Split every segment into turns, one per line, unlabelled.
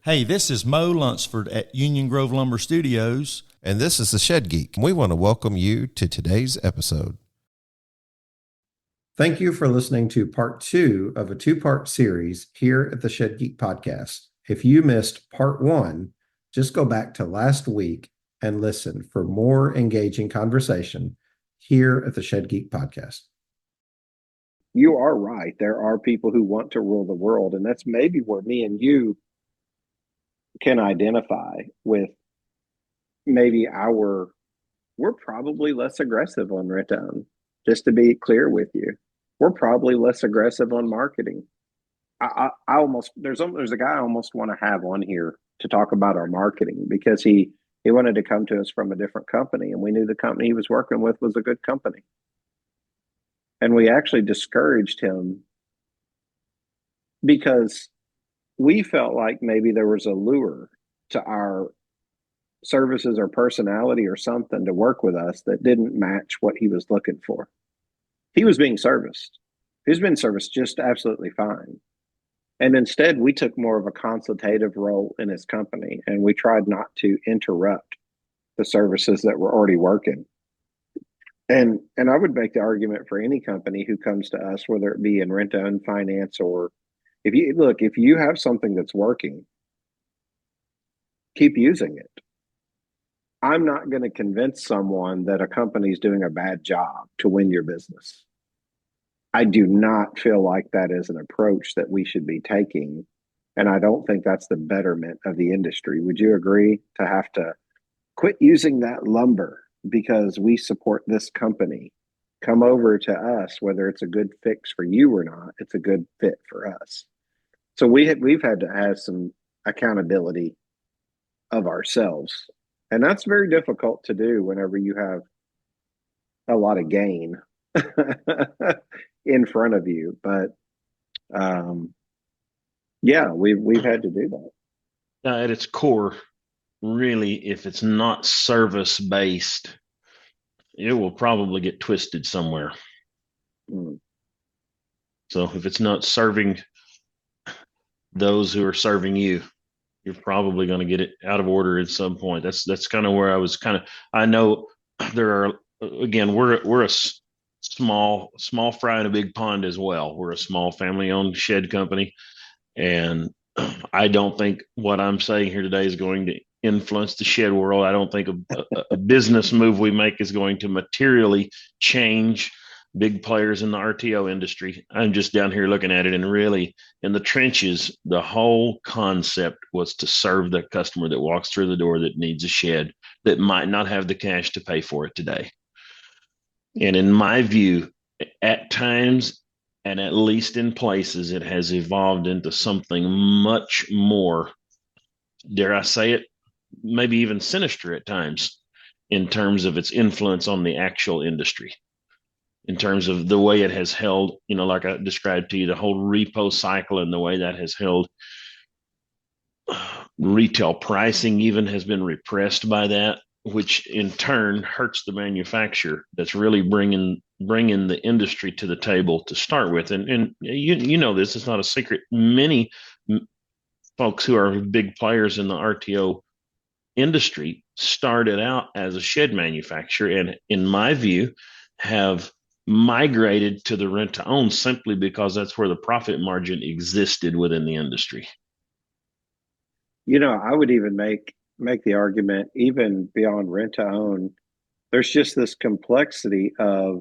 Hey, this is Mo Lunsford at Union Grove Lumber Studios.
And this is the Shed Geek. We want to welcome you to today's episode.
Thank you for listening to part 2 of a 2-part series here at the Shed Geek Podcast. If you missed part 1, just go back to last week and listen for more engaging conversation here at the Shed Geek Podcast.
You are right. There are people who want to rule the world, and that's maybe where me and you can identify with. Maybe we're probably less aggressive on rent-to-own. Just to be clear with you, we're probably less aggressive on marketing. I almost there's a guy I almost want to have on here to talk about our marketing, because he wanted to come to us from a different company, and we knew the company he was working with was a good company, and we actually discouraged him because we felt like maybe there was a lure to our services or personality or something to work with us that didn't match what he was looking for. He was being serviced. He's been serviced just absolutely fine. And instead, we took more of a consultative role in his company, and we tried not to interrupt the services that were already working. And I would make the argument for any company who comes to us, whether it be in rent-to-own finance, or if you have something that's working, keep using it. I'm not going to convince someone that a company is doing a bad job to win your business. I do not feel like that is an approach that we should be taking. And I don't think that's the betterment of the industry. Would you agree to have to quit using that lumber because we support this company? Come over to us, whether it's a good fix for you or not, it's a good fit for us. So we've had to have some accountability of ourselves. And that's very difficult to do whenever you have a lot of gain in front of you. But yeah, we've had to do that.
At its core, really, if it's not service based, it will probably get twisted somewhere. So if it's not serving those who are serving you, you're probably going to get it out of order at some point. That's kind of where I was I know there are, again, we're a small fry in a big pond as well. We're a small family owned shed company. And I don't think what I'm saying here today is going to influence the shed world. I don't think a business move we make is going to materially change big players in the RTO industry. I'm just down here looking at it, and really in the trenches, the whole concept was to serve the customer that walks through the door that needs a shed, that might not have the cash to pay for it today. And in my view, at times, and at least in places, it has evolved into something much more, dare I say it, maybe even sinister at times, in terms of its influence on the actual industry. In terms of the way it has held, like I described to you, the whole repo cycle, and the way that has held retail pricing even has been repressed by that, which in turn hurts the manufacturer that's really bringing the industry to the table to start with. And you know this, it's not a secret. Many folks who are big players in the RTO industry started out as a shed manufacturer, and in my view have migrated to the rent to own simply because that's where the profit margin existed within the industry.
I would even make the argument, even beyond rent to own, there's just this complexity of,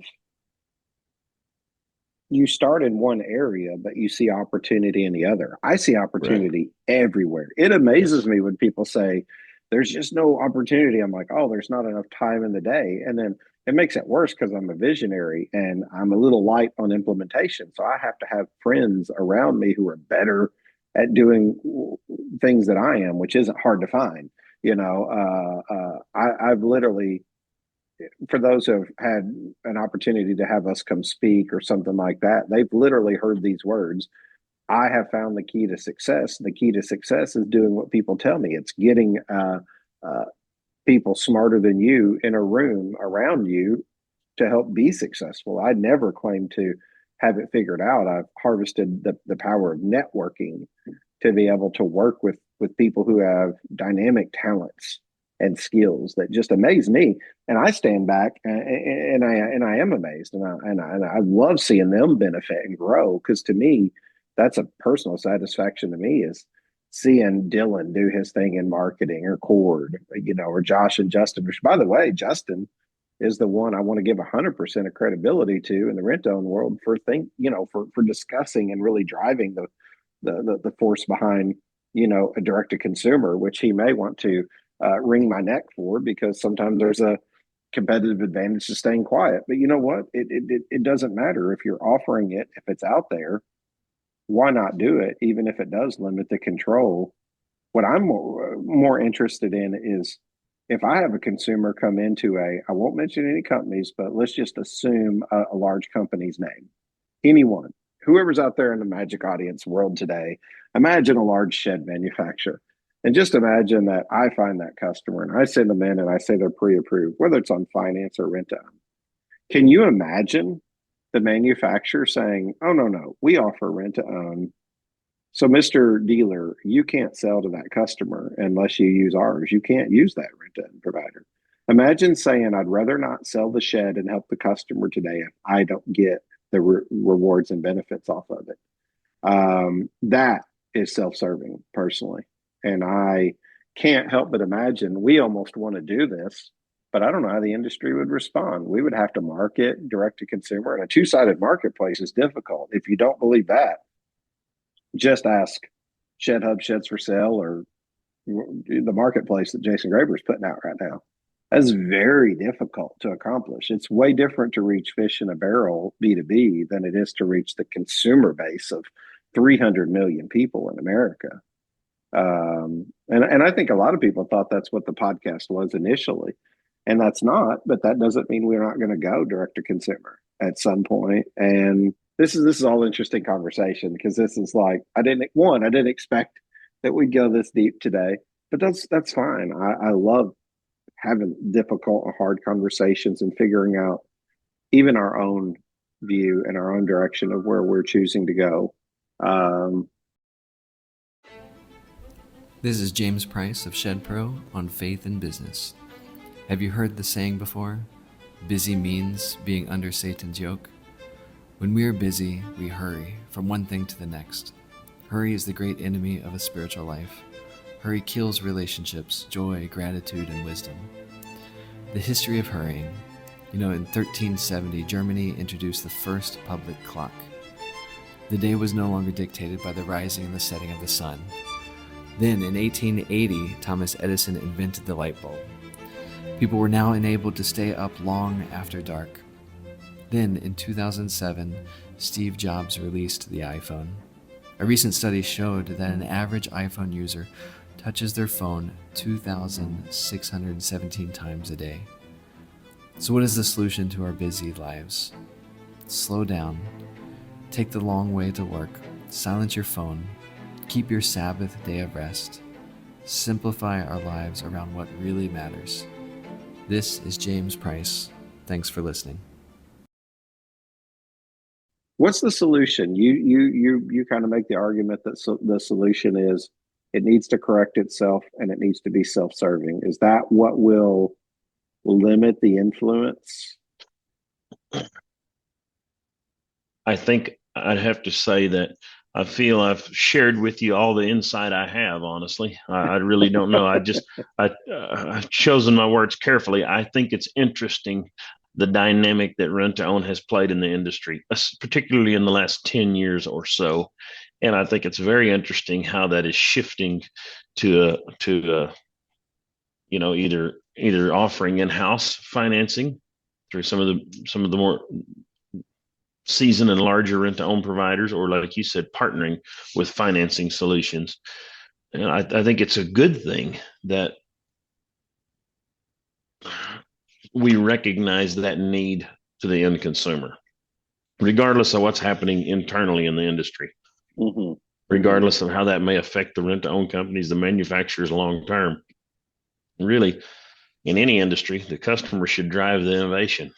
you start in one area, but you see opportunity in the other. I see opportunity everywhere. It amazes me when people say there's just no opportunity. I'm like, oh, there's not enough time in the day. And then it makes it worse because I'm a visionary and I'm a little light on implementation. So I have to have friends around me who are better at doing things that I am, which isn't hard to find. I've literally, for those who have had an opportunity to have us come speak or something like that, they've literally heard these words. I have found the key to success. The key to success is doing what people tell me. It's getting people smarter than you in a room around you to help be successful. I never claim to have it figured out. I've harvested the power of networking to be able to work with with people who have dynamic talents and skills that just amaze me. And I stand back and I am amazed, and I love seeing them benefit and grow, because to me, that's a personal satisfaction to me, is seeing Dylan do his thing in marketing, or Cord, or Josh and Justin. Which, by the way, Justin is the one I want to give 100% of credibility to in the rent own world for for discussing and really driving the force behind a direct to consumer, which he may want to wring my neck for, because sometimes there's a competitive advantage to staying quiet. But you know what? It doesn't matter if you're offering it. If it's out there, why not do it, even if it does limit the control? What I'm more interested in is, if I have a consumer come into I won't mention any companies, but let's just assume a large company's name, anyone, whoever's out there in the magic audience world today, imagine a large shed manufacturer. And just imagine that I find that customer and I send them in and I say they're pre-approved, whether it's on finance or rent to own. Can you imagine the manufacturer saying, "Oh, no, we offer rent to own. So, Mr. Dealer, you can't sell to that customer unless you use ours. You can't use that rent to own provider." Imagine saying, "I'd rather not sell the shed and help the customer today if I don't get the rewards and benefits off of it." That is self-serving, personally. And I can't help but imagine we almost want to do this, but I don't know how the industry would respond. We would have to market direct to consumer, and a two-sided marketplace is difficult. If you don't believe that, just ask Shed Hub Sheds for Sale, or the marketplace that Jason Graber's putting out right now. That's very difficult to accomplish. It's way different to reach fish in a barrel B2B than it is to reach the consumer base of 300 million people in America. And I think a lot of people thought that's what the podcast was initially, and that's not. But that doesn't mean we're not going to go direct to consumer at some point. And this is all interesting conversation, because this is like, I didn't expect that we'd go this deep today, but that's fine. I love having difficult and hard conversations and figuring out even our own view and our own direction of where we're choosing to go.
This is James Price of Shed Pro on Faith in Business. Have you heard the saying before? Busy means being under Satan's yoke. When we are busy, we hurry from one thing to the next. Hurry is the great enemy of a spiritual life. Hurry kills relationships, joy, gratitude, and wisdom. The history of hurrying. In 1370, Germany introduced the first public clock. The day was no longer dictated by the rising and the setting of the sun. Then, in 1880, Thomas Edison invented the light bulb. People were now enabled to stay up long after dark. Then, in 2007, Steve Jobs released the iPhone. A recent study showed that an average iPhone user touches their phone 2,617 times a day. So what is the solution to our busy lives? Slow down, take the long way to work, silence your phone, keep your Sabbath day of rest, simplify our lives around what really matters. This is James Price. Thanks for listening.
What's the solution? You kind of make the argument that the solution is it needs to correct itself and it needs to be self-serving. Is that what will limit the influence?
I think I'd have to say that I feel I've shared with you all the insight I have, honestly. I really don't know. I've chosen my words carefully. I think it's interesting, the dynamic that rent-to-own has played in the industry, particularly in the last 10 years or so. And I think it's very interesting how that is shifting to either offering in-house financing through some of the more seasoned and larger rent-to-own providers, or like you said, partnering with financing solutions. And I think it's a good thing that we recognize that need to the end consumer, regardless of what's happening internally in the industry, regardless of how that may affect the rent-to-own companies, the manufacturers long term. Really, in any industry, the customer should drive the innovation.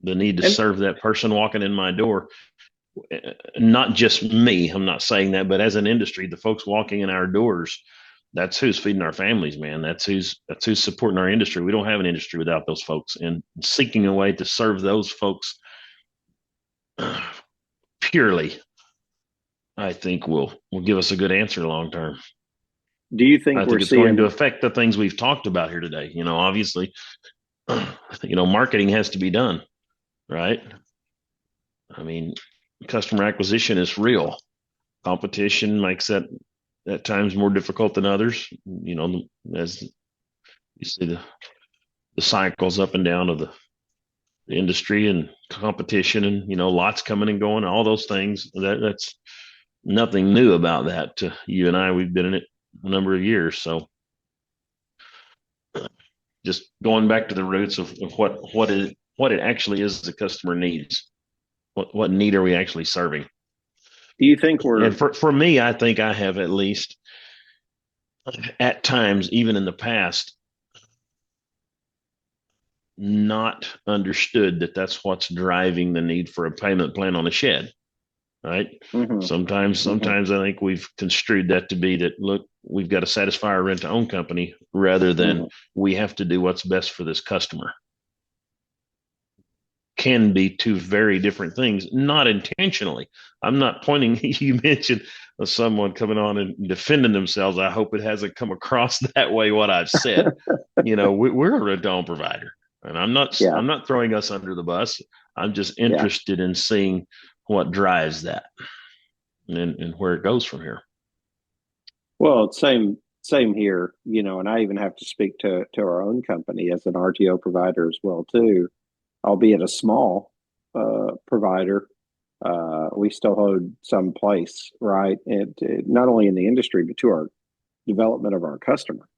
The need to serve that person walking in my door not just me, I'm not saying that, but as an industry, the folks walking in our doors, that's who's feeding our families, man. That's who's supporting our industry. We don't have an industry without those folks, and seeking a way to serve those folks purely, I think will give us a good answer long term.
Do you think
I
we're
think it's going to
seeing?
affect the things we've talked about here today. Obviously, marketing has to be done, right? I mean, customer acquisition is real. Competition makes that at times more difficult than others. As you see the cycles up and down of the industry and competition, and lots coming and going, all those things. That's nothing new about that to you and I. We've been in it a number of years, so just going back to the roots of what it actually is the customer needs. What need are we actually serving?
Do you think we're?
And for me, I think I have at least at times, even in the past, not understood that that's what's driving the need for a payment plan on a shed, right?
Mm-hmm.
Sometimes I think we've construed that to be that, look, we've got to satisfy our rent to own company rather than we have to do what's best for this customer. Can be two very different things, not intentionally. I'm not pointing. You mentioned someone coming on and defending themselves. I hope it hasn't come across that way what I've said. We're a rent-to-own provider, and I'm not throwing us under the bus. I'm just interested in seeing what drives that and where it goes from here.
Well, same here, and I even have to speak to our own company as an RTO provider as well too, albeit a small provider. We still hold some place, right? Not only in the industry, but to our development of our customer,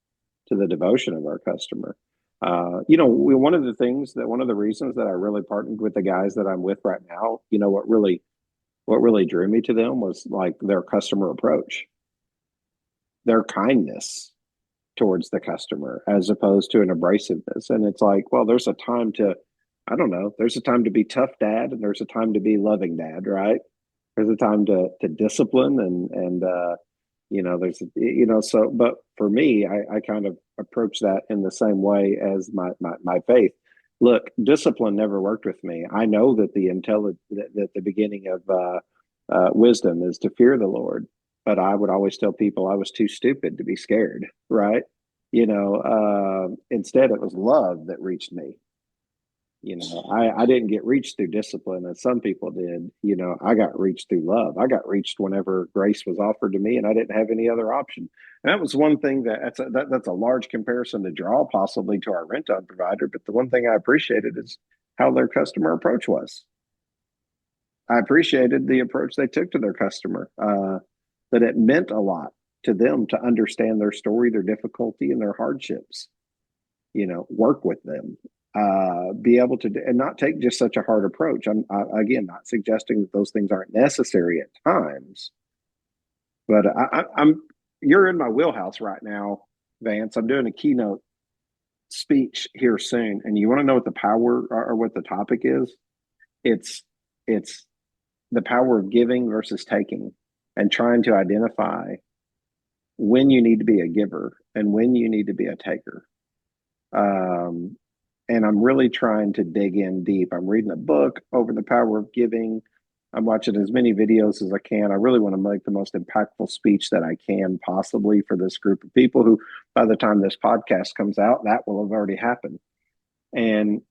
to the devotion of our customer. One of the reasons that I really partnered with the guys that I'm with right now, what really drew me to them was like their customer approach, their kindness towards the customer, as opposed to an abrasiveness. And it's like, well, there's a time to be tough dad, and there's a time to be loving dad, right? There's a time to discipline and so, but for me, I kind of approach that in the same way as my faith. Look, discipline never worked with me. I know that that the beginning of wisdom is to fear the Lord, but I would always tell people I was too stupid to be scared, right? Instead it was love that reached me. I didn't get reached through discipline as some people did. I got reached through love. I got reached whenever grace was offered to me and I didn't have any other option. And that was one thing that's a large comparison to draw possibly to our rent-on provider. But the one thing I appreciated is how their customer approach was. I appreciated the approach they took to their customer, that it meant a lot to them to understand their story, their difficulty, and their hardships, work with them. Be able to and not take just such a hard approach. I'm again not suggesting that those things aren't necessary at times, but you're in my wheelhouse right now, Vance. I'm doing a keynote speech here soon, and you want to know what the power or what the topic is? It's the power of giving versus taking, and trying to identify when you need to be a giver and when you need to be a taker. And I'm really trying to dig in deep. I'm reading a book over the power of giving. I'm watching as many videos as I can. I really want to make the most impactful speech that I can possibly for this group of people who, by the time this podcast comes out, that will have already happened.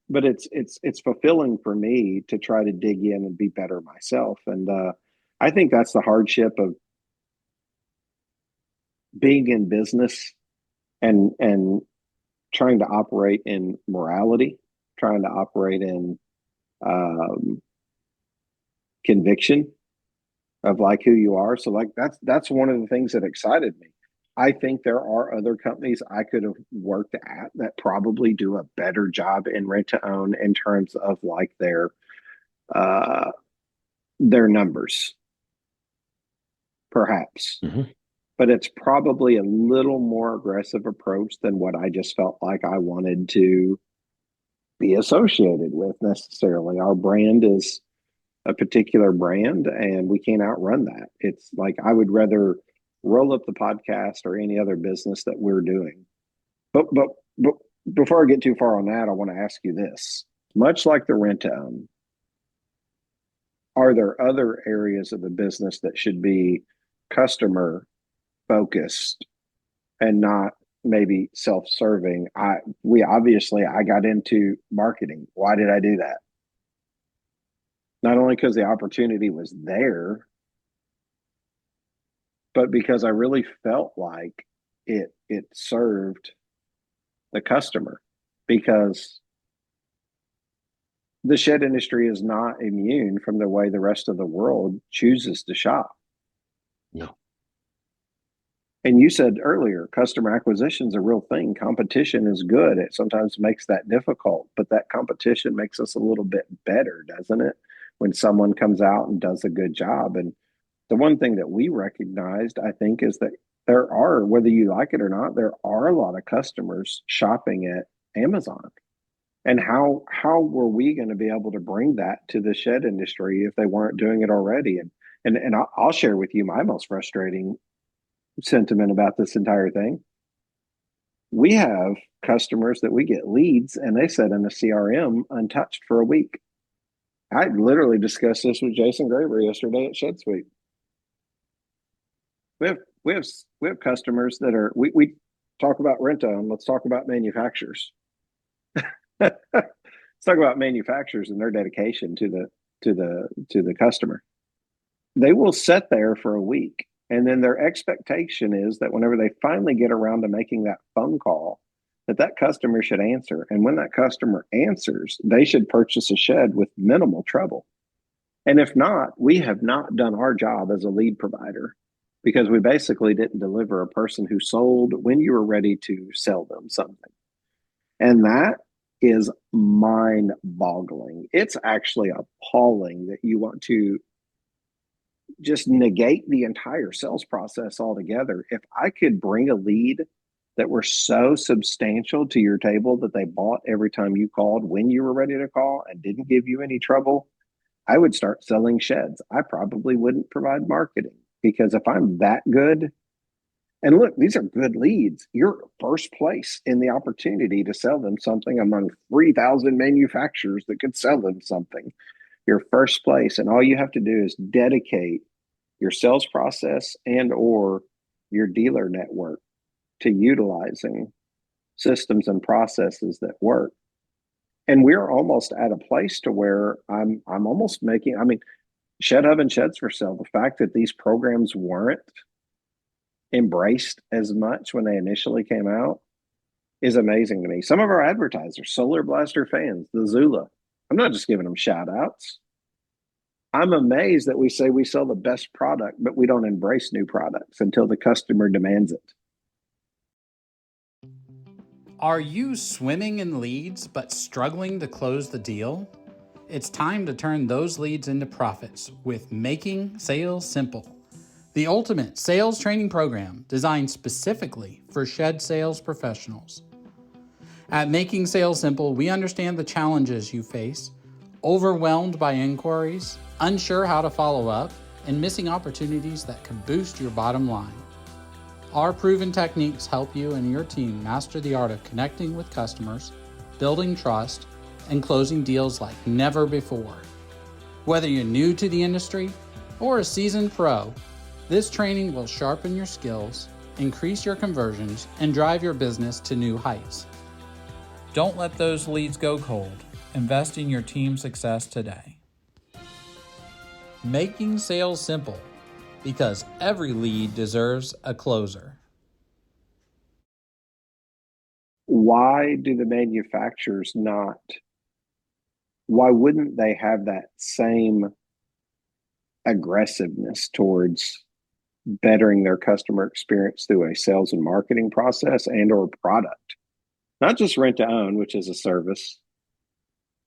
But it's fulfilling for me to try to dig in and be better myself. And I think that's the hardship of being in business and trying to operate in morality, trying to operate in conviction of like who you are. So like that's one of the things that excited me. I think there are other companies I could have worked at that probably do a better job in rent to own in terms of like their numbers, perhaps.
Mm-hmm.
But it's probably a little more aggressive approach than what I just felt like I wanted to be associated with necessarily. Our brand is a particular brand, and we can't outrun that. It's like I would rather roll up the podcast or any other business that we're doing. But before I get too far on that, I want to ask you this. Much like the rent to own, are there other areas of the business that should be customer focused and not maybe self-serving? I got into marketing. Why did I do that? Not only because the opportunity was there, but because I really felt like it served the customer, because the shed industry is not immune from the way the rest of the world chooses to shop.
No.
And you said earlier, customer acquisition is a real thing. Competition is good. It sometimes makes that difficult, but that competition makes us a little bit better, doesn't it? When someone comes out and does a good job. And the one thing that we recognized, I think, is that there are, whether you like it or not, there are a lot of customers shopping at Amazon. And how were we going to be able to bring that to the shed industry if they weren't doing it already? And I'll share with you my most frustrating sentiment about this entire thing. We have customers that we get leads and they sit in the CRM untouched for a week. I literally discussed this with Jason Graver yesterday at Shed Suite. We have customers that are, we talk about rent own. Let's talk about manufacturers. Let's talk about manufacturers and their dedication to the customer. They will sit there for a week, and then their expectation is that whenever they finally get around to making that phone call, that customer should answer. And when that customer answers, they should purchase a shed with minimal trouble. And if not, we have not done our job as a lead provider, because we basically didn't deliver a person who sold when you were ready to sell them something. And that is mind-boggling. It's actually appalling that you want to just negate the entire sales process altogether. If I could bring a lead that were so substantial to your table that they bought every time you called when you were ready to call and didn't give you any trouble, I would start selling sheds. I probably wouldn't provide marketing, because if I'm that good, and look, these are good leads. You're first place in the opportunity to sell them something among 3,000 manufacturers that could sell them something. You're first place, and all you have to do is dedicate your sales process and or your dealer network to utilizing systems and processes that work. And we're almost at a place to where I'm almost making, Shed Hub and Sheds for Sale, the fact that these programs weren't embraced as much when they initially came out is amazing to me. Some of our advertisers, Solar Blaster fans, the Zula, I'm not just giving them shout outs. I'm amazed that we say we sell the best product, but we don't embrace new products until the customer demands it.
Are you swimming in leads but struggling to close the deal? It's time to turn those leads into profits with Making Sales Simple, the ultimate sales training program designed specifically for shed sales professionals. At Making Sales Simple, we understand the challenges you face: overwhelmed by inquiries, unsure how to follow up, and missing opportunities that can boost your bottom line. Our proven techniques help you and your team master the art of connecting with customers, building trust, and closing deals like never before. Whether you're new to the industry or a seasoned pro, this training will sharpen your skills, increase your conversions, and drive your business to new heights. Don't let those leads go cold. Invest in your team's success today. Making sales simple, because every lead deserves a closer.
Why do the manufacturers not? Why wouldn't they have that same aggressiveness towards bettering their customer experience through a sales and marketing process and or product? Not just rent to own, which is a service,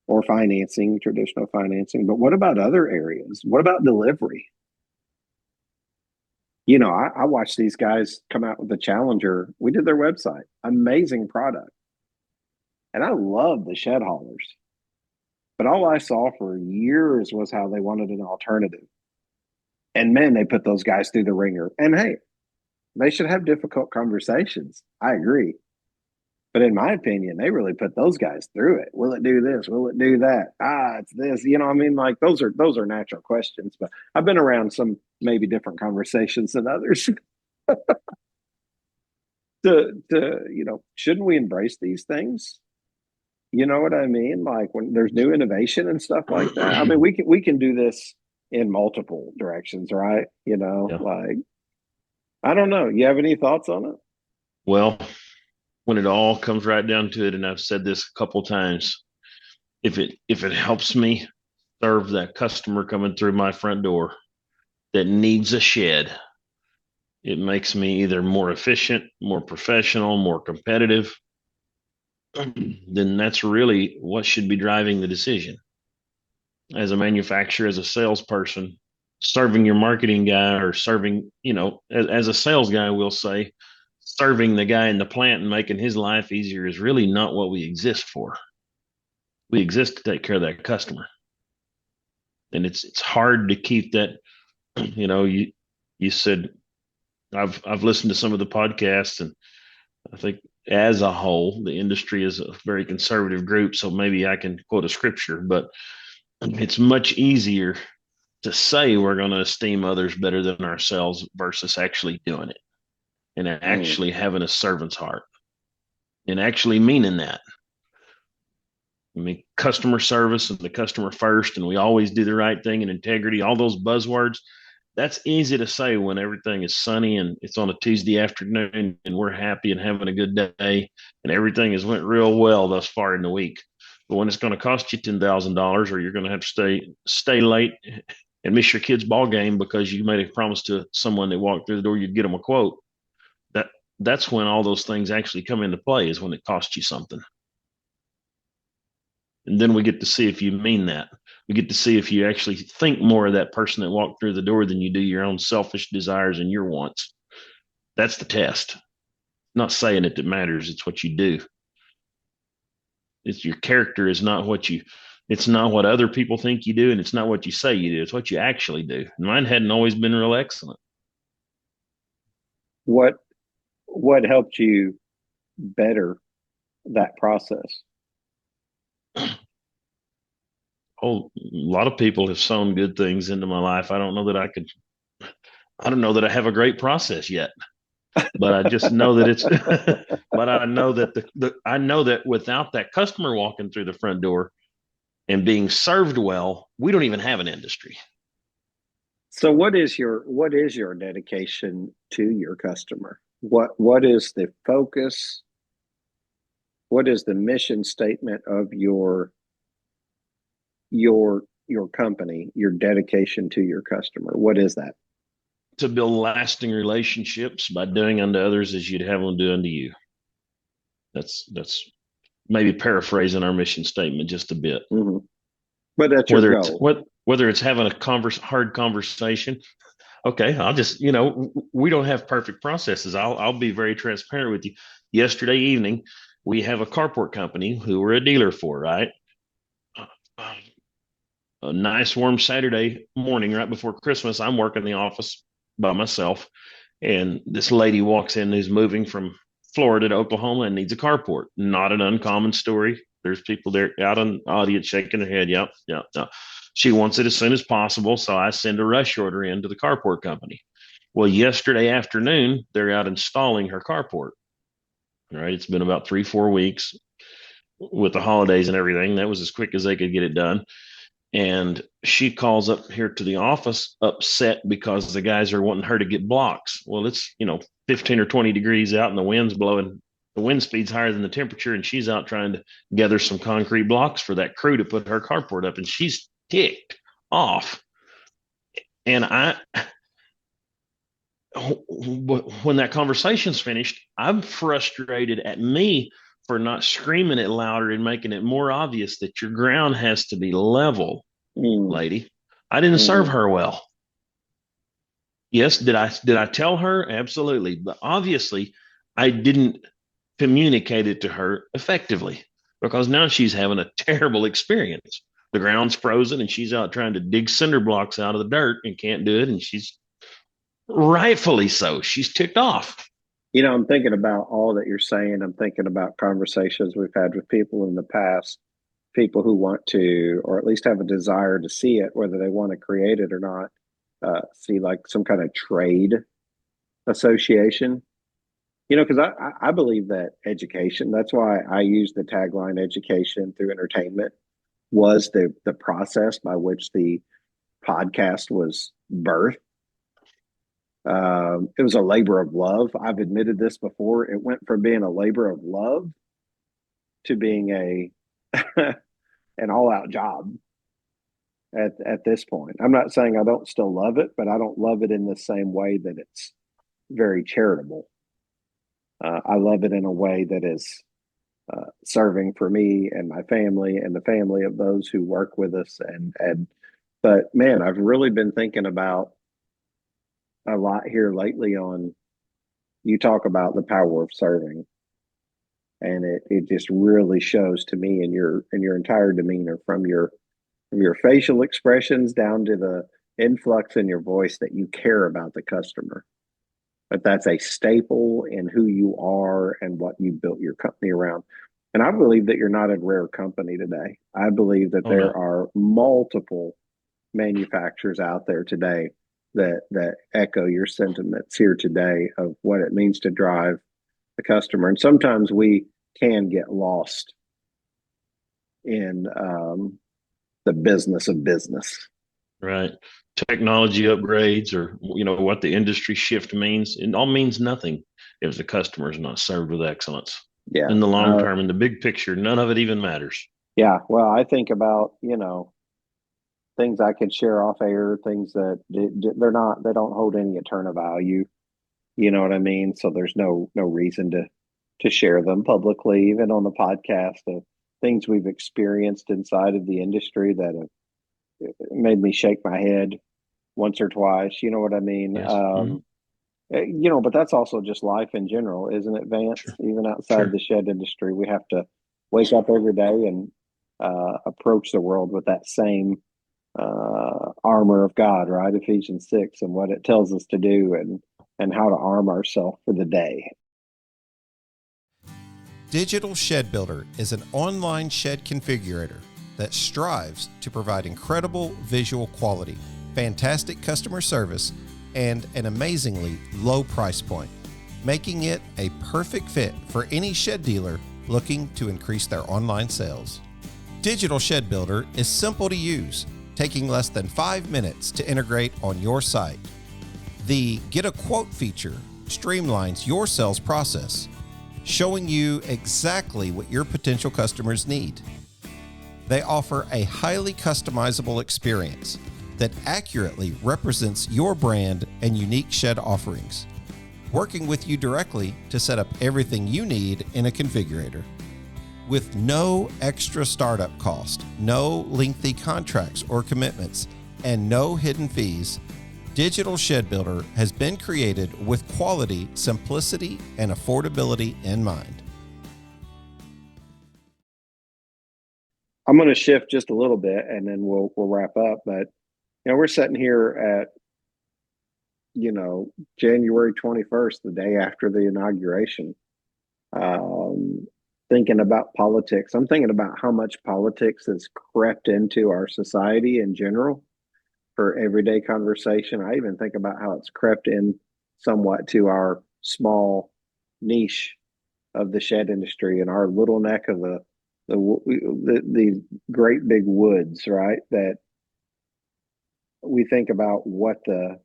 or financing, traditional financing, but what about other areas? What about delivery? You know, I watched these guys come out with the Challenger. We did their website. Amazing product. And I love the shed haulers. But all I saw for years was how they wanted an alternative. And man, they put those guys through the ringer. And hey, they should have difficult conversations. I agree. But in my opinion, they really put those guys through it. Will it do this? Will it do that? It's this. I mean, like those are natural questions. But I've been around some maybe different conversations than others. Shouldn't we embrace these things? You know what I mean? Like when there's new innovation and stuff like that. I mean, we can do this in multiple directions, right?
Yeah.
Like I don't know. You have any thoughts on it?
Well, when it all comes right down to it, and I've said this a couple times, if it helps me serve that customer coming through my front door that needs a shed, it makes me either more efficient, more professional, more competitive, then that's really what should be driving the decision. As a manufacturer, as a salesperson, serving your marketing guy or serving, as a sales guy, we'll say, serving the guy in the plant and making his life easier is really not what we exist for. We exist to take care of that customer. And it's hard to keep that, you said I've listened to some of the podcasts, and I think as a whole, the industry is a very conservative group. So maybe I can quote a scripture, but it's much easier to say we're going to esteem others better than ourselves versus actually doing it and actually having a servant's heart and actually meaning that. I mean, customer service and the customer first, and we always do the right thing and integrity, all those buzzwords. That's easy to say when everything is sunny and it's on a Tuesday afternoon and we're happy and having a good day and everything has went real well thus far in the week. But when it's going to cost you $10,000 or you're going to have to stay late and miss your kid's ball game because you made a promise to someone that walked through the door, you'd get them a quote. That's when all those things actually come into play, is when it costs you something. And then we get to see if you mean that. We get to see if you actually think more of that person that walked through the door than you do your own selfish desires and your wants. That's the test. Not saying it that matters. It's what you do. It's your character is not it's not what other people think you do, and it's not what you say you do. It's what you actually do. And mine hadn't always been real excellent.
What helped you better that process?
Oh, a lot of people have sown good things into my life. I don't know that I have a great process yet, but I just know that but I know that I know that without that customer walking through the front door and being served well, we don't even have an industry.
So what is your dedication to your customer? What is the focus? What is the mission statement of your company, your dedication to your customer? What is that?
To build lasting relationships by doing unto others as you'd have them do unto you. That's maybe paraphrasing our mission statement just a bit.
Mm-hmm. But that's your goal.
Whether it's having a hard conversation. Okay, I'll just, we don't have perfect processes. I'll be very transparent with you. Yesterday evening, we have a carport company who we're a dealer for, right? A nice warm Saturday morning right before Christmas, I'm working the office by myself, and this lady walks in who's moving from Florida to Oklahoma and needs a carport. Not an uncommon story. There's people there out in the audience shaking their head. Yep. She wants it as soon as possible, so I send a rush order into the carport company. Well, yesterday afternoon, they're out installing her carport. All right, it's been about 3-4 weeks with the holidays and everything. That was as quick as they could get it done. And she calls up here to the office upset because the guys are wanting her to get blocks. Well, it's, 15 or 20 degrees out and the wind's blowing. The wind speed's higher than the temperature, and she's out trying to gather some concrete blocks for that crew to put her carport up. And she's ticked off. And when that conversation's finished, I'm frustrated at me for not screaming it louder and making it more obvious that your ground has to be level, lady. I didn't serve her well. Yes, did I tell her? Absolutely. But obviously, I didn't communicate it to her effectively, because now she's having a terrible experience. the ground's frozen and she's out trying to dig cinder blocks out of the dirt and can't do it. And she's rightfully so. She's ticked off.
I'm thinking about all that you're saying. I'm thinking about conversations we've had with people in the past, people who want to, or at least have a desire to see it, whether they want to create it or not, see like some kind of trade association. Because I believe that education, that's why I use the tagline education through entertainment, was the process by which the podcast was birthed. It was a labor of love. I've admitted this before. It went from being a labor of love to being an all out job at this point. I'm not saying I don't still love it, but I don't love it in the same way that it's very charitable. I love it in a way that is serving for me and my family and the family of those who work with us. But man, I've really been thinking about a lot here lately on, you talk about the power of serving, and it just really shows to me in your entire demeanor, from your facial expressions down to the influx in your voice, that you care about the customer. But that's a staple in who you are and what you built your company around. And I believe that you're not a rare company today. I believe that there are multiple manufacturers out there today that echo your sentiments here today of what it means to drive the customer. And sometimes we can get lost in the business of business.
Right. Technology upgrades, or what the industry shift means, it all means nothing if the customer is not served with excellence.
Yeah.
In the long term, in the big picture, none of it even matters.
Yeah. Well, I think about, things I could share off air, things that they don't hold any eternal value. You know what I mean? So there's no reason to share them publicly, even on the podcast, of things we've experienced inside of the industry that have made me shake my head once or twice. You know what I mean?
Yes.
But that's also just life in general, isn't it, Vance?
Sure.
Even outside of the shed industry, we have to wake up every day and approach the world with that same armor of God, right? Ephesians 6, and what it tells us to do, and how to arm ourselves for the day.
Digital Shed Builder is an online shed configurator that strives to provide incredible visual quality, fantastic customer service, and an amazingly low price point, making it a perfect fit for any shed dealer looking to increase their online sales. Digital Shed Builder is simple to use, taking less than 5 minutes to integrate on your site. The Get a Quote feature streamlines your sales process, showing you exactly what your potential customers need. They offer a highly customizable experience that accurately represents your brand and unique shed offerings, working with you directly to set up everything you need in a configurator. With no extra startup cost, no lengthy contracts or commitments, and no hidden fees, Digital Shed Builder has been created with quality, simplicity, and affordability in mind.
I'm going to shift just a little bit, and then we'll wrap up. But we're sitting here at January 21st, the day after the inauguration. Thinking about politics. I'm thinking about how much politics has crept into our society in general for everyday conversation. I even think about how it's crept in somewhat to our small niche of the shed industry and our little neck of the great big woods, right? That we think about what the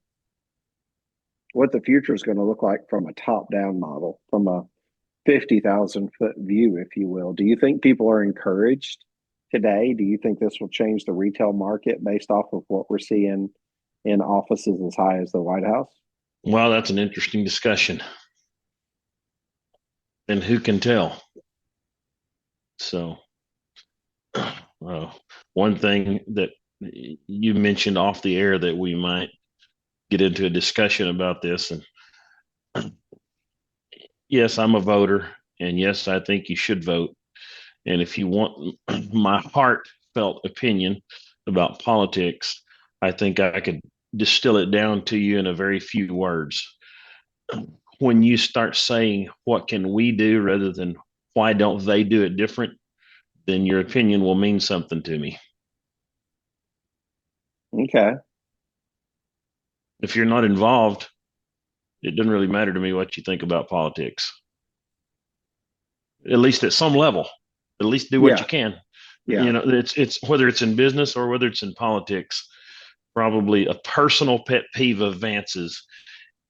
future is going to look like from a top-down model, from a 50,000-foot view, if you will. Do you think people are encouraged today? Do you think this will change the retail market based off of what we're seeing in offices as high as the White House?
Well, that's an interesting discussion. And who can tell? So, one thing that you mentioned off the air that we might get into a discussion about this, and yes, I'm a voter, and yes, I think you should vote. And if you want my heart heartfelt opinion about politics, I think I could distill it down to you in a very few words. When you start saying, what can we do rather than why don't they do it different, then your opinion will mean something to me.
Okay.
If you're not involved, it doesn't really matter to me what you think about politics. At least at some level, at least do what
Yeah.
you can.
Yeah.
It's whether it's in business or whether it's in politics. Probably a personal pet peeve of Vance's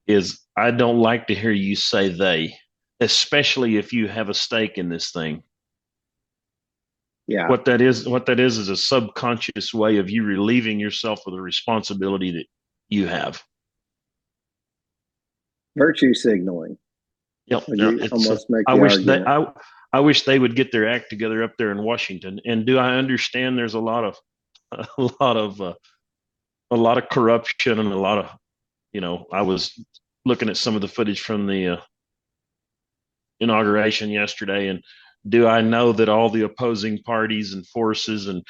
is I don't like to hear you say they, especially if you have a stake in this thing.
Yeah.
What that is a subconscious way of you relieving yourself of the responsibility that you have.
Virtue signaling.
Yep.
Would
No,
you almost make
I
the
wish
argument?
I wish they would get their act together up there in Washington. And do I understand there's a lot of a lot of a lot of corruption and a lot of, I was looking at some of the footage from the inauguration yesterday, and do I know that all the opposing parties and forces and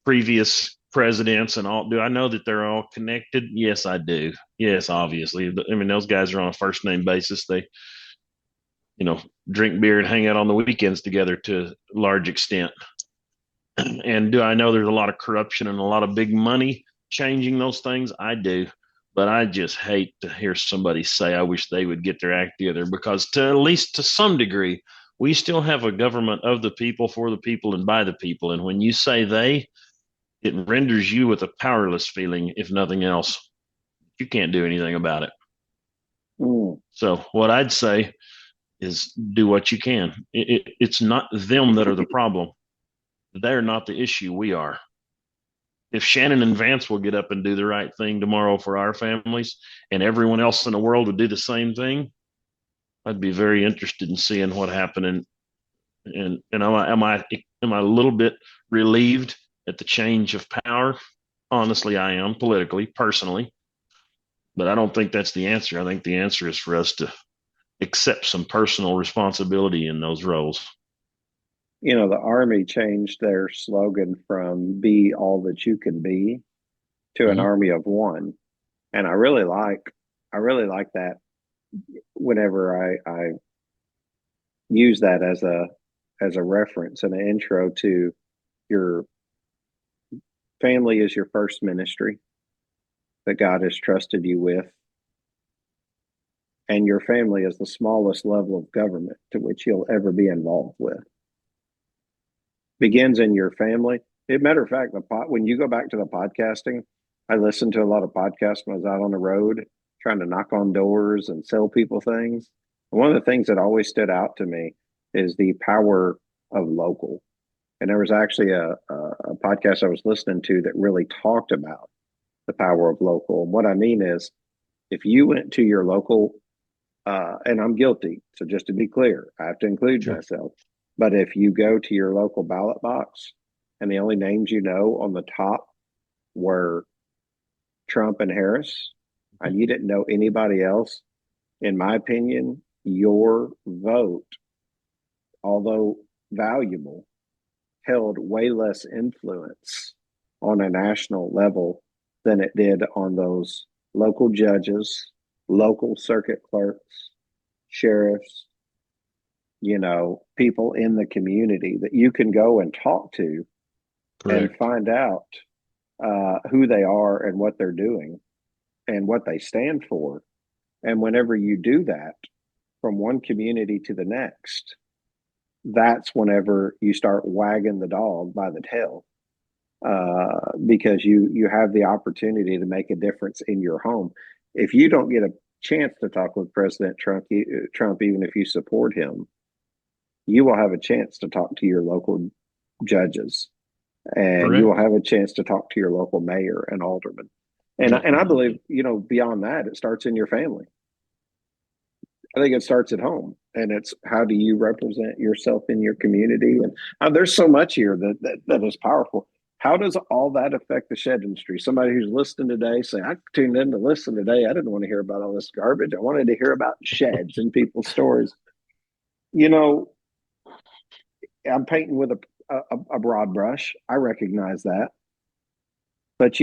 previous presidents and all, do I know that they're all connected? Yes, I do. Yes, obviously. I mean, those guys are on a first name basis. They, drink beer and hang out on the weekends together to a large extent. And do I know there's a lot of corruption and a lot of big money changing those things? I do. But I just hate to hear somebody say, I wish they would get their act together, because at least to some degree, we still have a government of the people, for the people, and by the people. And when you say they, it renders you with a powerless feeling, if nothing else. You can't do anything about it.
Mm.
So what I'd say is do what you can. It's not them that are the problem. They're not the issue. We are. If Shannon and Vance will get up and do the right thing tomorrow for our families, and everyone else in the world would do the same thing, I'd be very interested in seeing what happened. And am I a little bit relieved at the change of power? Honestly, I am, politically, personally, but I don't think that's the answer. I think the answer is for us to accept some personal responsibility in those roles.
The Army changed their slogan from "Be all that you can be" to an
Mhm.
army of one, and I really like that. Whenever I use that as a reference and an intro to your family is your first ministry that God has trusted you with, and your family is the smallest level of government to which you'll ever be involved with. Begins in your family. As a matter of fact, when you go back to the podcasting, I listened to a lot of podcasts when I was out on the road trying to knock on doors and sell people things. And one of the things that always stood out to me is the power of local. And there was actually a podcast I was listening to that really talked about the power of local. And what I mean is, if you went to your local, and I'm guilty, so just to be clear, I have to include myself. But if you go to your local ballot box and the only names you know on the top were Trump and Harris, and you didn't know anybody else, in my opinion, your vote, although valuable, held way less influence on a national level than it did on those local judges, local circuit clerks, sheriffs, people in the community that you can go and talk to. Correct. And find out who they are and what they're doing and what they stand for. And whenever you do that from one community to the next, that's whenever you start wagging the dog by the tail, because you have the opportunity to make a difference in your home. If you don't get a chance to talk with President Trump, even if you support him, you will have a chance to talk to your local judges, and Correct. You will have a chance to talk to your local mayor and alderman. And I believe, beyond that, it starts in your family. I think it starts at home, and it's how do you represent yourself in your community? And there's so much here that is powerful. How does all that affect the shed industry? Somebody who's listening today saying, I tuned in to listen today. I didn't want to hear about all this garbage. I wanted to hear about sheds and people's stories. I'm painting with a broad brush. I recognize that. But,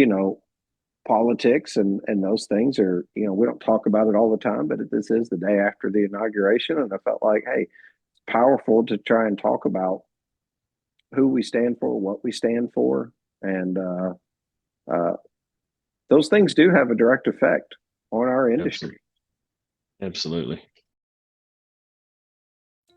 politics and those things are, we don't talk about it all the time, but this is the day after the inauguration. And I felt like, hey, it's powerful to try and talk about who we stand for, what we stand for. And uh, those things do have a direct effect on our industry.
Absolutely.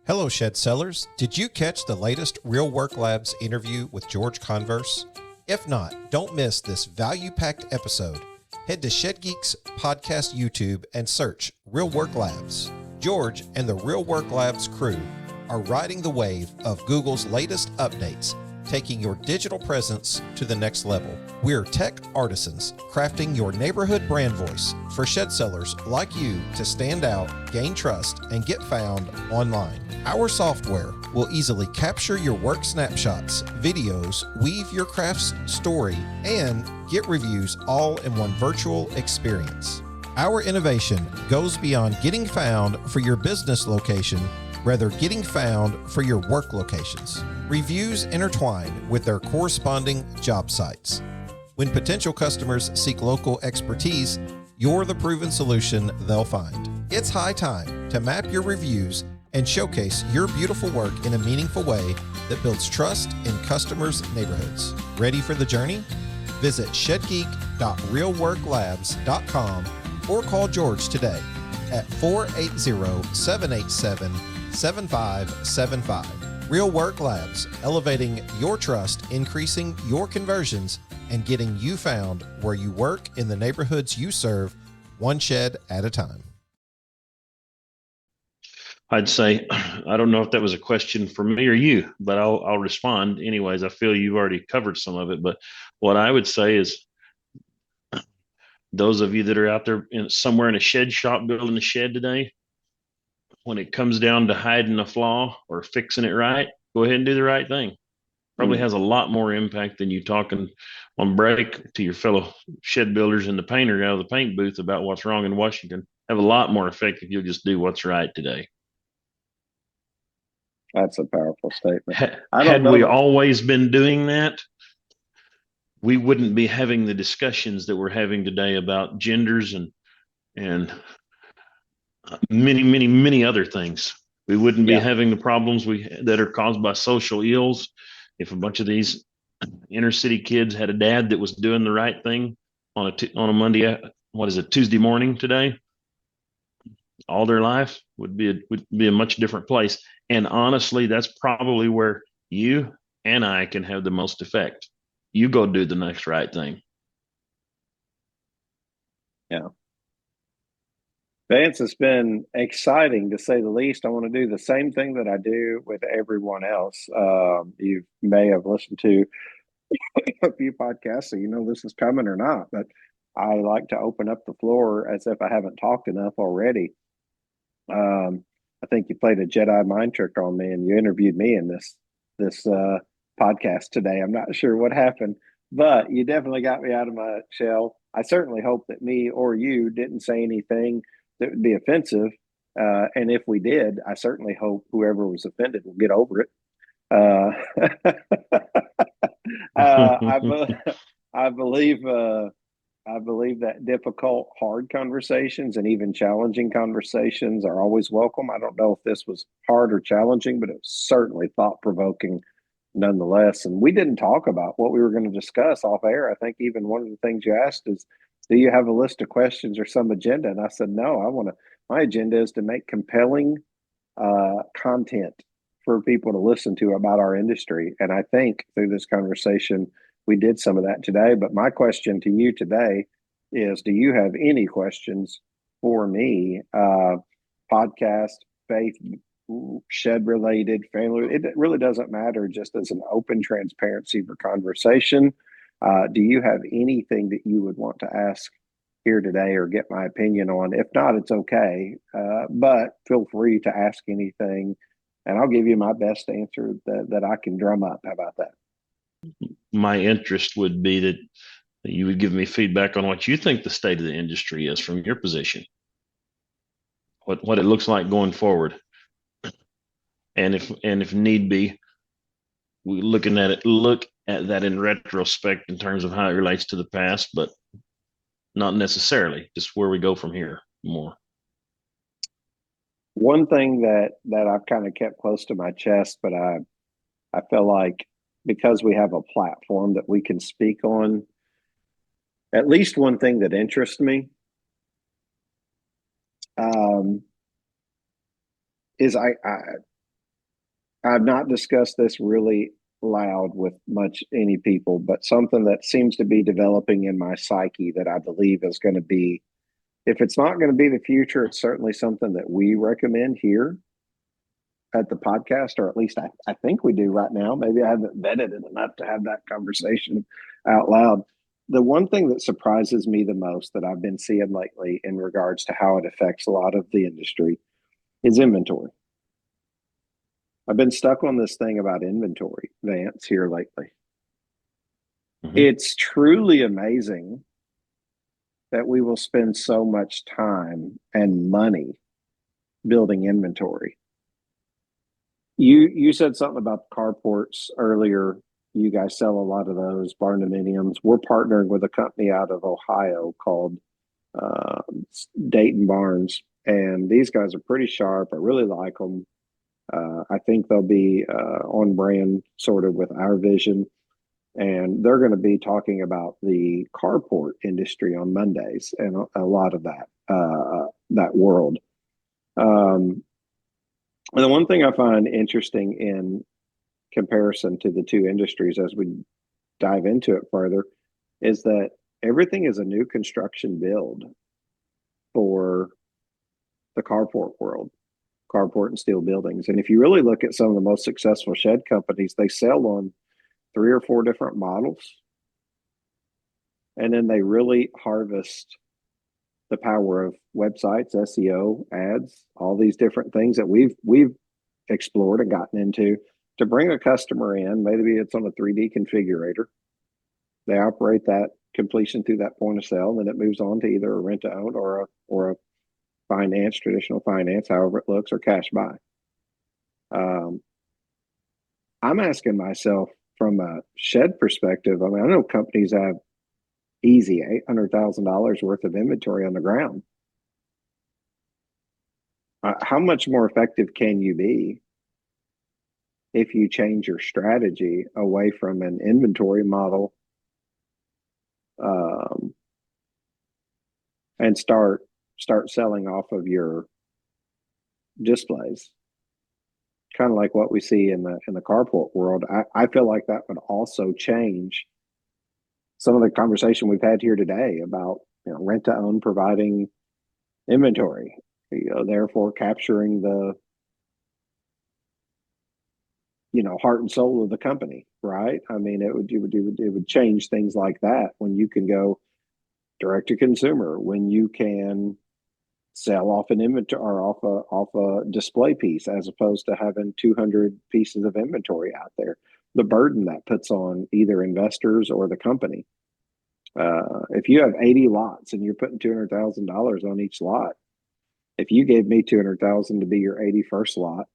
Hello, Shed Sellers. Did you catch the latest Real Work Labs interview with George Converse? If not, don't miss this value-packed episode. Head to Shed Geeks Podcast YouTube and search Real Work Labs. George and the Real Work Labs crew are riding the wave of Google's latest updates, taking your digital presence to the next level. We're tech artisans crafting your neighborhood brand voice for shed sellers like you to stand out, gain trust, and get found online. Our software will easily capture your work snapshots, videos, weave your craft's story, and get reviews all in one virtual experience. Our innovation goes beyond getting found for your business location, rather getting found for your work locations. Reviews intertwine with their corresponding job sites. When potential customers seek local expertise, you're the proven solution they'll find. It's high time to map your reviews and showcase your beautiful work in a meaningful way that builds trust in customers' neighborhoods. Ready for the journey? Visit shedgeek.realworklabs.com or call George today at 480-787-7575. Real Work Labs, elevating your trust, increasing your conversions, and getting you found where you work in the neighborhoods you serve, one shed at a time.
I'd say, I don't know if that was a question for me or you, but I'll respond anyways. I feel you've already covered some of it, but what I would say is those of you that are out there somewhere in a shed shop building a shed today, when it comes down to hiding a flaw or fixing it right, go ahead and do the right thing. Probably has a lot more impact than you talking on break to your fellow shed builders and the painter out of the paint booth about what's wrong in Washington. Have a lot more effect if you'll just do what's right today.
That's a powerful statement.
Had we always been doing that, we wouldn't be having the discussions that we're having today about genders and many other things. We wouldn't be having the problems that are caused by social ills. If a bunch of these inner city kids had a dad that was doing the right thing on a Monday, Tuesday morning today, all their life would be a much different place. And honestly, that's probably where you and I can have the most effect. You go do the next right thing.
Yeah. Vance, it's been exciting to say the least. I want to do the same thing that I do with everyone else. You may have listened to a few podcasts, so you know this is coming or not, but I like to open up the floor as if I haven't talked enough already. I think you played a Jedi mind trick on me and you interviewed me in this podcast today. I'm not sure what happened, but you definitely got me out of my shell. I certainly hope that me or you didn't say anything that would be offensive. And if we did, I certainly hope whoever was offended will get over it. I believe that difficult, hard conversations and even challenging conversations are always welcome. I don't know if this was hard or challenging, but it was certainly thought-provoking nonetheless. And we didn't talk about what we were going to discuss off air. I think even one of the things you asked is, do you have a list of questions or some agenda? And I said, no, my agenda is to make compelling content for people to listen to about our industry. And I think through this conversation, we did some of that today. But my question to you today is, do you have any questions for me? Podcast, faith, shed related, family, it really doesn't matter, just as an open transparency for conversation. Do you have anything that you would want to ask here today or get my opinion on? If not, it's okay. But feel free to ask anything and I'll give you my best answer that I can drum up. How about that?
My interest would be that you would give me feedback on what you think the state of the industry is from your position, what it looks like going forward. And if need be, we look at that in retrospect in terms of how it relates to the past, but not necessarily, just where we go from here more.
One thing that I've kind of kept close to my chest, but I feel like because we have a platform that we can speak on, at least one thing that interests me is I've not discussed this really loud with much any people, but something that seems to be developing in my psyche that I believe is going to be, if it's not going to be the future, it's certainly something that we recommend here at the podcast, or at least I think we do right now. Maybe I haven't vetted it enough to have that conversation out loud. The one thing that surprises me the most that I've been seeing lately in regards to how it affects a lot of the industry is inventory. I've been stuck on this thing about inventory, Vance, here lately. Mm-hmm. It's truly amazing that we will spend so much time and money building inventory. You said something about the carports earlier. You guys sell a lot of those barndominiums. We're partnering with a company out of Ohio called Dayton Barnes, and these guys are pretty sharp. I really like them. I think they'll be on brand sort of with our vision, and they're going to be talking about the carport industry on Mondays and a lot of that world. And the one thing I find interesting in comparison to the two industries as we dive into it further is that everything is a new construction build for the carport world, carport and steel buildings. And if you really look at some of the most successful shed companies, they sell on 3 or 4 different models. And then they really harvest the power of websites, SEO, ads, all these different things that we've explored and gotten into to bring a customer in. Maybe it's on a 3D configurator. They operate that completion through that point of sale, then it moves on to either a rent to own or a finance, traditional finance, however it looks, or cash buy. I'm asking myself from a shed perspective. I mean, I know companies have easy $800,000 worth of inventory on the ground. How much more effective can you be if you change your strategy away from an inventory model and start selling off of your displays? Kind of like what we see in the carport world. I feel like that would also change some of the conversation we've had here today about rent to own providing inventory, therefore capturing the heart and soul of the company, right? I mean, it would change things like that when you can go direct to consumer, when you can sell off an inventory or off a display piece as opposed to having 200 pieces of inventory out there. The burden that puts on either investors or the company. If you have 80 lots and you're putting $200,000 on each lot, if you gave me $200,000 to be your 81st lot,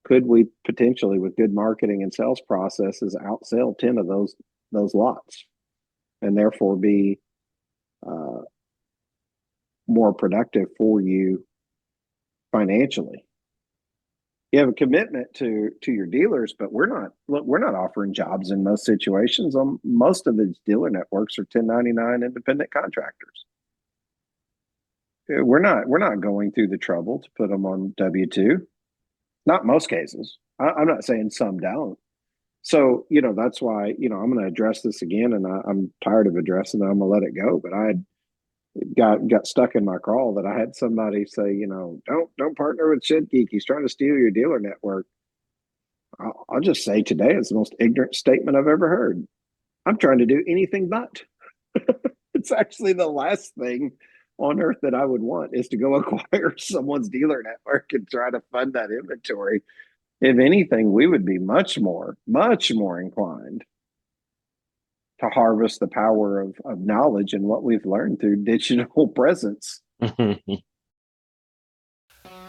could we potentially, with good marketing and sales processes, outsell 10 of those lots, and therefore be more productive for you financially? You have a commitment to your dealers, but we're not offering jobs in most situations. Most of these dealer networks are 1099 independent contractors. We're not going through the trouble to put them on W-2. Not most cases. I'm not saying some don't. So, that's why, I'm going to address this again, and I'm tired of addressing it. I'm going to let it go. But I got stuck in my crawl that I had somebody say, don't partner with Shed Geek. He's trying to steal your dealer network. I'll just say today it's the most ignorant statement I've ever heard. I'm trying to do anything but. It's actually the last thing on earth that I would want is to go acquire someone's dealer network and try to fund that inventory. If anything, we would be much more inclined to harvest the power of knowledge and what we've learned through digital presence.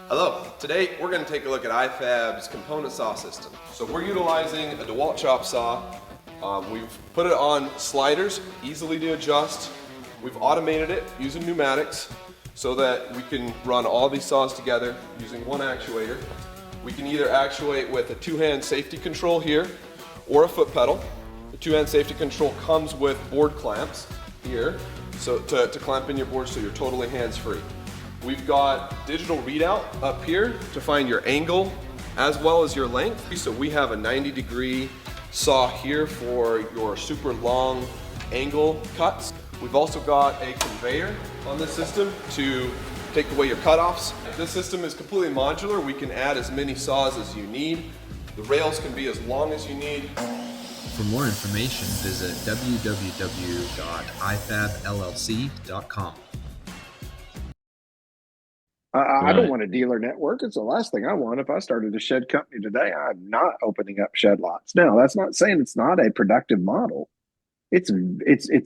Hello, today we're going to take a look at iFab's component saw system. So we're utilizing a DeWalt chop saw. We've put it on sliders, easily to adjust. We've automated it using pneumatics so that we can run all these saws together using one actuator. We can either actuate with a two-hand safety control here or a foot pedal. The two-hand safety control comes with board clamps here, so to clamp in your board so you're totally hands-free. We've got digital readout up here to find your angle as well as your length. So we have a 90-degree saw here for your super long angle cuts. We've also got a conveyor on this system to take away your cutoffs. This system is completely modular. We can add as many saws as you need. The rails can be as long as you need.
For more information, visit www.ifabllc.com.
I don't want a dealer network. It's the last thing I want. If I started a shed company today, I'm not opening up shed lots. Now, that's not saying it's not a productive model. It's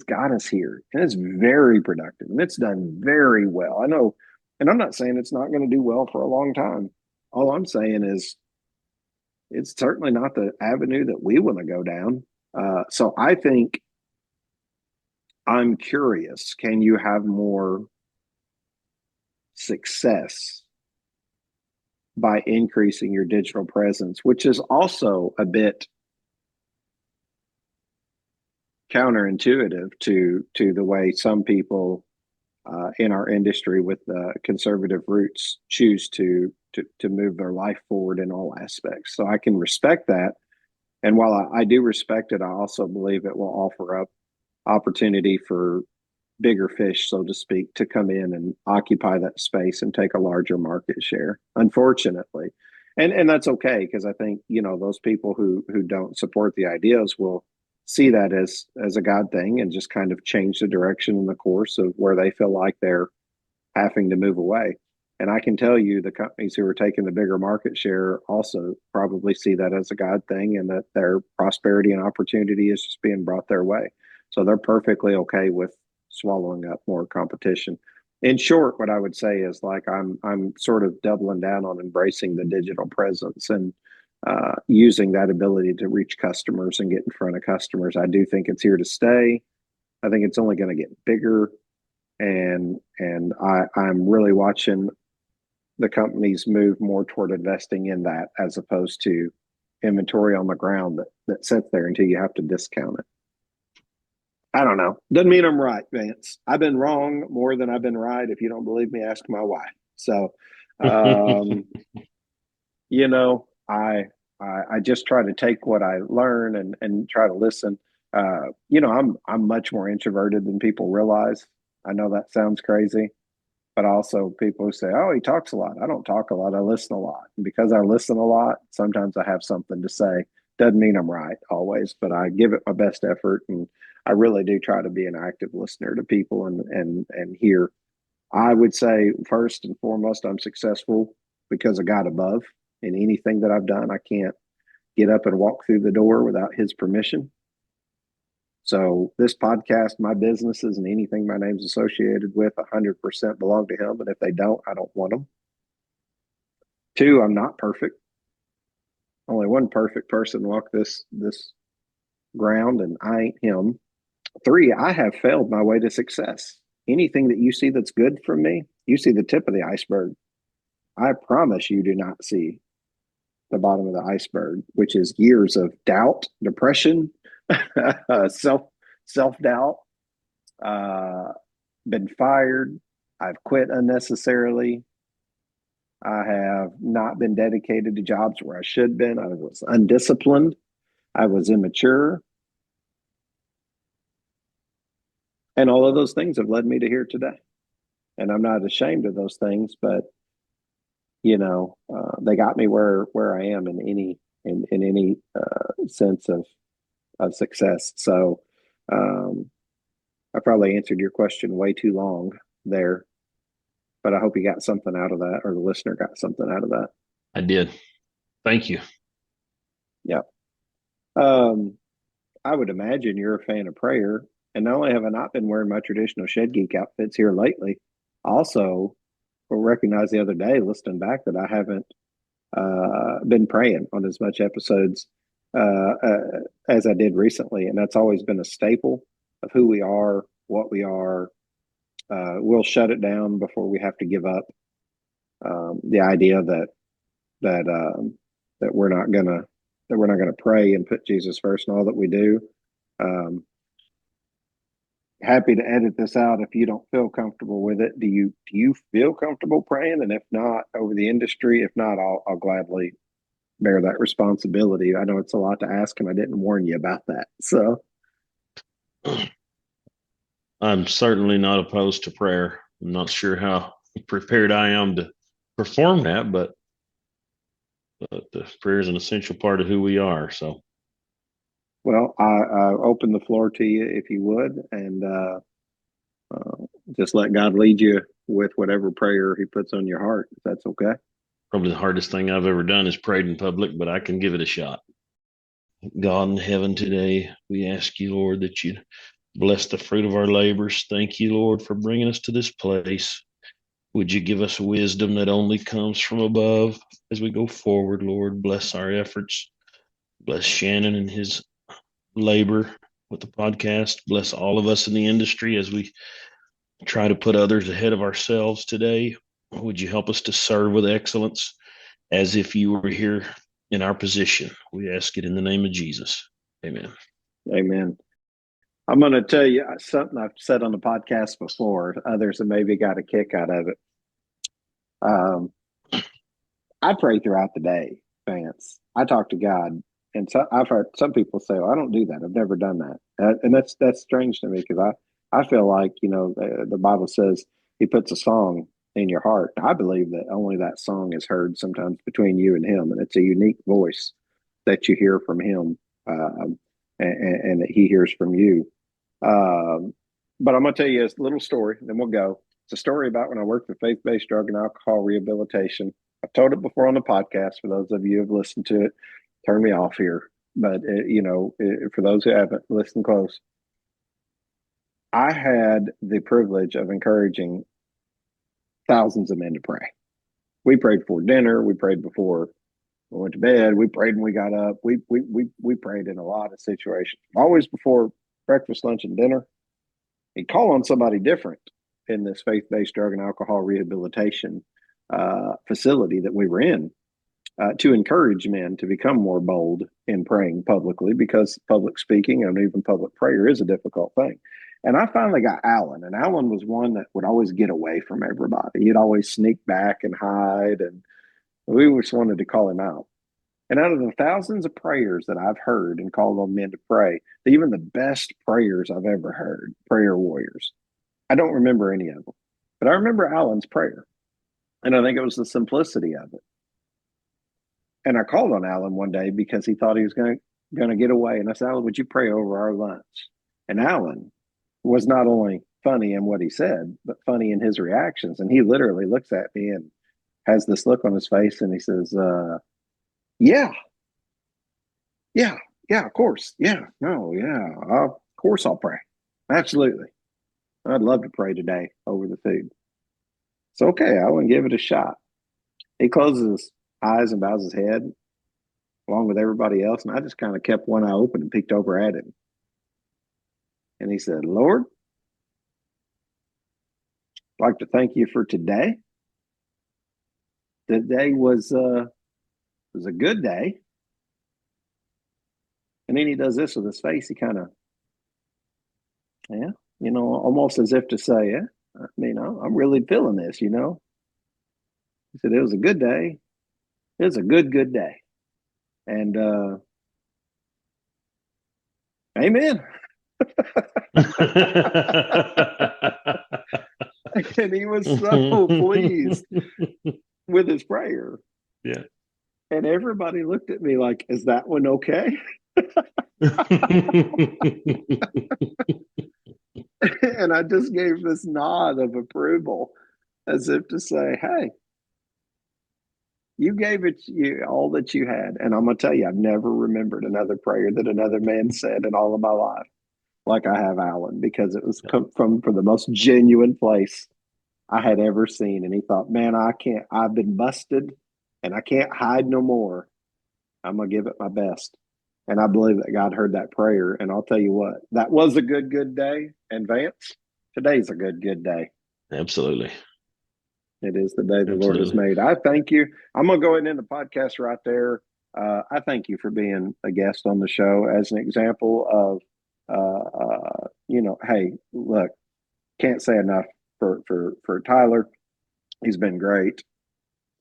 got us here, and it's very productive, and it's done very well. I know, and I'm not saying it's not going to do well for a long time. All I'm saying is it's certainly not the avenue that we want to go down. So I think I'm curious, can you have more success by increasing your digital presence, which is also a bit counterintuitive to the way some people in our industry with conservative roots choose to move their life forward in all aspects. So I can respect that. And while I do respect it, I also believe it will offer up opportunity for bigger fish, so to speak, to come in and occupy that space and take a larger market share, unfortunately. And that's okay, because I think, those people who don't support the ideas will see that as a God thing and just kind of change the direction and the course of where they feel like they're having to move away. And I can tell you the companies who are taking the bigger market share also probably see that as a God thing, and that their prosperity and opportunity is just being brought their way. So they're perfectly okay with swallowing up more competition. In short, what I would say is, like, I'm sort of doubling down on embracing the digital presence and using that ability to reach customers and get in front of customers. I do think it's here to stay. I think it's only going to get bigger, and I'm really watching the companies move more toward investing in that, as opposed to inventory on the ground that sits there until you have to discount it. I don't know. Doesn't mean I'm right, Vance. I've been wrong more than I've been right. If you don't believe me, ask my wife. So, I just try to take what I learn and try to listen. I'm much more introverted than people realize. I know that sounds crazy, but also people who say, "Oh, he talks a lot." I don't talk a lot. I listen a lot. And because I listen a lot, sometimes I have something to say. Doesn't mean I'm right always, but I give it my best effort, and I really do try to be an active listener to people and hear. I would say first and foremost, I'm successful because of God above. In anything that I've done, I can't get up and walk through the door without His permission. So this podcast, my businesses, and anything my name's associated with, 100% belong to Him. And if they don't, I don't want them. 2, I'm not perfect. Only one perfect person walked this ground, and I ain't him. 3, I have failed my way to success. Anything that you see that's good from me, you see the tip of the iceberg. I promise you do not see the bottom of the iceberg, which is years of doubt, depression, self-doubt, been fired. I've quit unnecessarily. I have not been dedicated to jobs where I should have been. I was undisciplined. I was immature. And all of those things have led me to here today. And I'm not ashamed of those things, but they got me where I am in any sense of success. So I probably answered your question way too long there, but I hope you got something out of that, or the listener got something out of that.
I did. Thank you.
Yeah. I would imagine you're a fan of prayer. And not only have I not been wearing my traditional Shed Geek outfits here lately, also, recognized the other day, listening back, that I haven't been praying on as much episodes as I did recently. And that's always been a staple of who we are, what we are. We'll shut it down before we have to give up. The idea that we're not gonna pray and put Jesus first in all that we do. Happy to edit this out if you don't feel comfortable with it. Do you feel comfortable praying? And if not, over the industry. If not, I'll gladly bear that responsibility. I know it's a lot to ask, and I didn't warn you about that. So
I'm certainly not opposed to prayer. I'm not sure how prepared I am to perform that, but the prayer is an essential part of who we are. So,
well, I open the floor to you if you would, and just let God lead you with whatever prayer He puts on your heart, if that's okay.
probably the hardest thing I've ever done is prayed in public, but I can give it a shot. God in heaven, today we ask you, Lord, that you bless the fruit of our labors. Thank you, Lord, for bringing us to this place. Would you give us wisdom that only comes from above as we go forward, Lord? Bless our efforts. Bless Shannon and his labor with the podcast. Bless all of us in the industry as we try to put others ahead of ourselves today. Would you help us to serve with excellence as if you were here in our position? We ask it in the name of Jesus. Amen.
Amen. I'm going to tell you something I've said on the podcast before. Others have maybe got a kick out of it. I pray throughout the day, Vance. I talk to God, and so I've heard some people say, "Well, I don't do that. I've never done that," and that's strange to me, because I feel like, the Bible says He puts a song in your heart. I believe that only that song is heard sometimes between you and Him, and it's a unique voice that you hear from Him, and that He hears from you. But I'm going to tell you a little story, then we'll go. It's a story about when I worked for faith-based drug and alcohol rehabilitation. I've told it before on the podcast. For those of you who have listened to it, turn me off here. But, for those who haven't, listen close. I had the privilege of encouraging thousands of men to pray. We prayed before dinner. We prayed before we went to bed. We prayed when we got up. We prayed in a lot of situations. Always before breakfast, lunch, and dinner. He'd call on somebody different in this faith-based drug and alcohol rehabilitation facility that we were in, to encourage men to become more bold in praying publicly, because public speaking and even public prayer is a difficult thing. And I finally got Alan, and Alan was one that would always get away from everybody. He'd always sneak back and hide, and we just wanted to call him out. And out of the thousands of prayers that I've heard and called on men to pray, even the best prayers I've ever heard, prayer warriors, I don't remember any of them. But I remember Alan's prayer. And I think it was the simplicity of it. And I called on Alan one day because he thought he was going to get away. And I said, "Alan, would you pray over our lunch?" And Alan was not only funny in what he said, but funny in his reactions. And he literally looks at me and has this look on his face, and he says, yeah, of course. Yeah, no, yeah, of course I'll pray. Absolutely. I'd love to pray today over the food. So, okay, I want to give it a shot. He closes his eyes and bows his head along with everybody else. And I just kind of kept one eye open and peeked over at him. And he said, "Lord, I'd like to thank you for today. Today was a good day." And then he does this with his face. He kind of, almost as if to say, "Yeah, I'm really feeling this, He said, "It was a good day. It was a good day." And amen. And he was so pleased with his prayer.
Yeah.
And everybody looked at me like, "Is that one okay?" And I just gave this nod of approval, as if to say, "Hey, you gave it all that you had." And I'm going to tell you, I've never remembered another prayer that another man said in all of my life like I have Alan, because it was come from the most genuine place I had ever seen. And he thought, man, I've been busted and I can't hide no more. I'm going to give it my best. And I believe that God heard that prayer. And I'll tell you what, that was a good day. And Vance, today's a good day.
Absolutely.
It is the day the
Absolutely.
Lord has made. I thank you. I'm going to go ahead and end the podcast right there. I thank you for being a guest on the show as an example of, hey, look, can't say enough for Tyler. He's been great.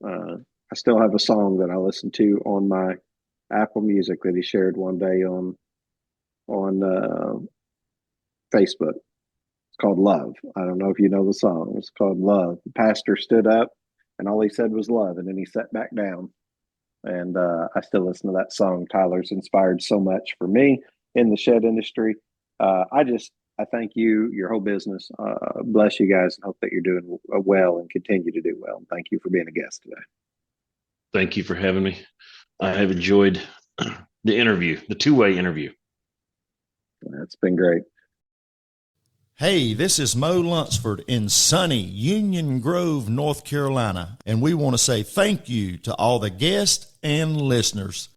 I still have a song that I listen to on my Apple Music that he shared one day on Facebook. It's called Love. I don't know if you know the song. It's called Love. The pastor stood up and all he said was love, and then he sat back down. And I still listen to that song. Tyler's inspired so much for me in the shed industry. I thank you, your whole business. Bless you guys, and hope that you're doing well and continue to do well. And thank you for being a guest today.
Thank you for having me. I have enjoyed the interview, the two-way interview.
It's been great.
Hey, this is Mo Lunsford in sunny Union Grove, North Carolina, and we want to say thank you to all the guests and listeners.